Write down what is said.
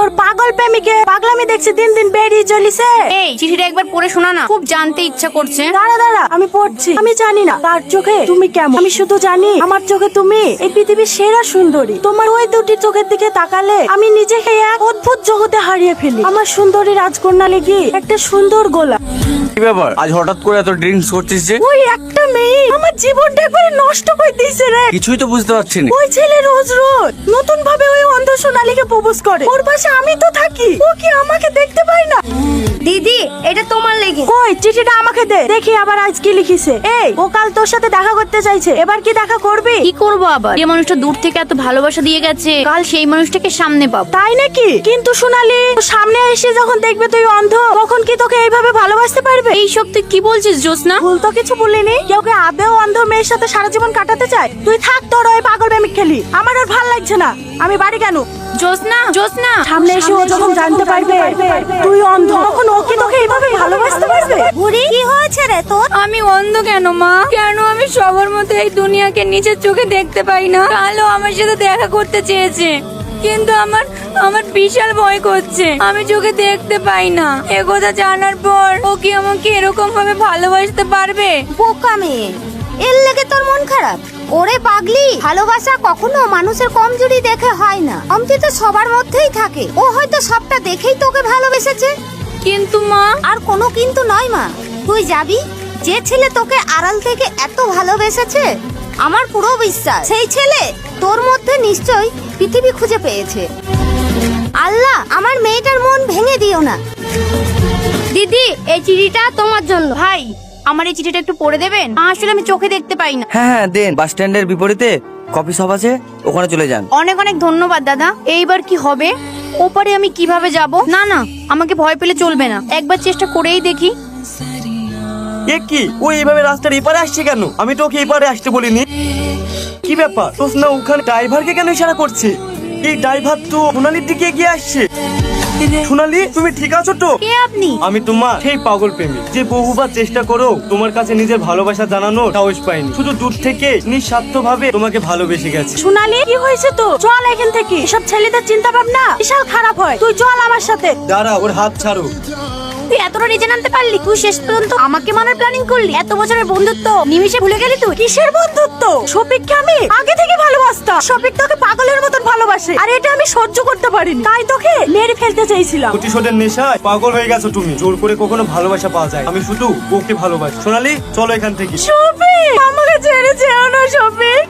তোর পাগল প্রেমিকে পাগলামি দেখছি দিন দিন বেরিয়ে চলিছে। এই চিঠিটা একবার পড়ে শোনা না, খুব জানতে ইচ্ছা করছে। দাঁড়া দাঁড়া, আমি পড়ছি। আমি জানি না তার চোখে তুমি কেমন, আমি শুধু জানি আমার চোখে তুমি এই পৃথিবীর সেরা সুন্দরী। তোমার ওই দুটি চোখের দিকে তাকালে আমি নিজেকে এক অদ্ভুত জগতে হারিয়ে ফেলি। আমার সুন্দরী রাজকন্যা লেগে একটা সুন্দর গোলা। কি ব্যাপার, আজ হঠাৎ করে এত ড্রিঙ্কস করছিস যে? ওই একটা মেয়ে আমার জীবনটা একবারে নষ্ট করে দিয়েছে রে। কিছুই তো বুঝতে পারছি না। ওই ছেলে রোজ রোজ নতুন ভাবে ওই অন্ধ সোনালীকে প্রপোজ করে। ওর পাশে আমি তো থাকি, ও কি আমাকে দেখতে পাই না? দিদি এটা তোমার লেগে। কই চিঠিটা আমাকে দে, দেখি আবার আজ কি লিখিছে। এই ও কাল তোর সাথে দেখা করতে চাইছে, এবার কি দেখা করবি? কি করবো আবার, যে মানুষটা দূর থেকে এত ভালোবাসা দিয়ে গেছে, কাল সেই মানুষটাকে সামনে পাবো। তাই নাকি? কিন্তু সোনালী সামনে এসে যখন দেখবে তুই অন্ধ, তখন কি তোকে এইভাবে ভালোবাসতে পারবে? এইসব তুই কি বলছিস জ্যোৎস্না? ভুল তো কিছু বলিনি। কেউ কে আদেও অন্ধ মেয়ের সাথে সারা জীবন কাটাতে চায়? তুই থাক তোর ওই পাগল প্রেমিক খেলি, আমার আর ভাল লাগছে না। আমি বাড়ি কেন? জ্যোৎস্না জ্যোৎস্না সামনে এসে ও যখন জানতে পারবে তুই অন্ধ, তখন ও কি তোকে এইভাবে ভালোবাসতে পারবে? বুড়ি কি হয়েছে রে তোর? আমি অন্ধ কেন মা? কেন আমি সবার মতো এই দুনিয়াকে নিজের চোখে দেখতে পাই না? কালও আমার সাথে দেখা করতে চেয়েছে, কিন্তু আমার বিশাল ভয় করছে। আমি চোখে দেখতে পাই না। এ কথা জানার পর ও কি আমাকে এরকম ভাবে ভালোবাসতে পারবে? বোকা মেয়ে, এর লেগে তোর মন খারাপ? ওরে পাগলি, ভালোবাসা কখনো মানুষের কমজোরি দেখে হয় না, কমতি তো সবার মধ্যেই থাকে। ও হয়তো সবটা দেখেই তোকে ভালোবেসেছে। কিন্তু মা, আর কোনো কিন্তু নয় মা, তুই যাবি। যে ছেলে তোকে আড়াল থেকে এত ভালোবেসেছে, আমার পুরো বিশ্বাস সেই ছেলে তোর মধ্যে নিশ্চয়ই পৃথিবী খুঁজে পেয়েছে। আল্লাহ আমার মেয়েটার মন ভেঙে দিও না। দিদি এই চিঠিটা তোমার জন্য। ভাই আমার এই চিঠিটা একটু পড়ে দেবেন? আসলে আমি চোখে দেখতে পাই না। হ্যাঁ হ্যাঁ দেন, বাস স্ট্যান্ডের বিপরীতে কফি শপ আছে, ওখানে চলে যান। অনেক অনেক ধন্যবাদ দাদা। এইবার কি হবে? ওপারে আমি কিভাবে যাব? না না, আমাকে ভয় পেলে চলবে না, একবার চেষ্টা করেই দেখি। এ কি, ও এইভাবে রাস্তার এপারে আসছে কেন? আমি তো ওকে এপারে আসতে বলিনি। কি ব্যাপার, তোসনা ওখানে ড্রাইভারকে কেন ইশারা করছে? এই ড্রাইভার তো সোনালীর দিকে এগিয়ে আসছে। সোনালী তুমি ঠিক আছো তো? কে আপনি? আমি তোমার সেই পাগল প্রেমিক, যে বহুবার চেষ্টা করো তোমার কাছে নিজের ভালোবাসা জানানোর সাহস পাইনি। শুধু দূর থেকে নিঃস্বার্থ ভাবে তোমাকে ভালোবেসে গেছে। সোনালী কি হয়েছে তো? চল এখান থেকে। এসব ছেলেদের চিন্তা ভাবনা বিশাল খারাপ হয়। তুই চল আমার সাথে। দাঁড়া, ওর হাত ছাড়ো। তুই এতটা নিচে নামতে পারলি? তুই শেষ পর্যন্ত আমাকে মারার প্ল্যানিং করলি? এত বছরের বন্ধুত্ব নিমিষে ভুলে গেলি তুই? কিসের বন্ধুত্ব? শফিককে আমি আগে থেকে ভালোবাসতাম। শফিক তোকে পাগলের মতন ভালোবাসে, আর এটা আমি সহ্য করতে পারিনি, তাই তোকে মেরে ফেলতে চাইছিলাম। প্রতিশোধের নেশায় পাগল হয়ে গেছো তুমি। জোর করে কখনো ভালোবাসা পাওয়া যায়? আমি শুধু ওকে ভালোবাসি। সোনালী চলো এখান থেকে। শফিক আমাকে ছেড়ে যেও না শফিক।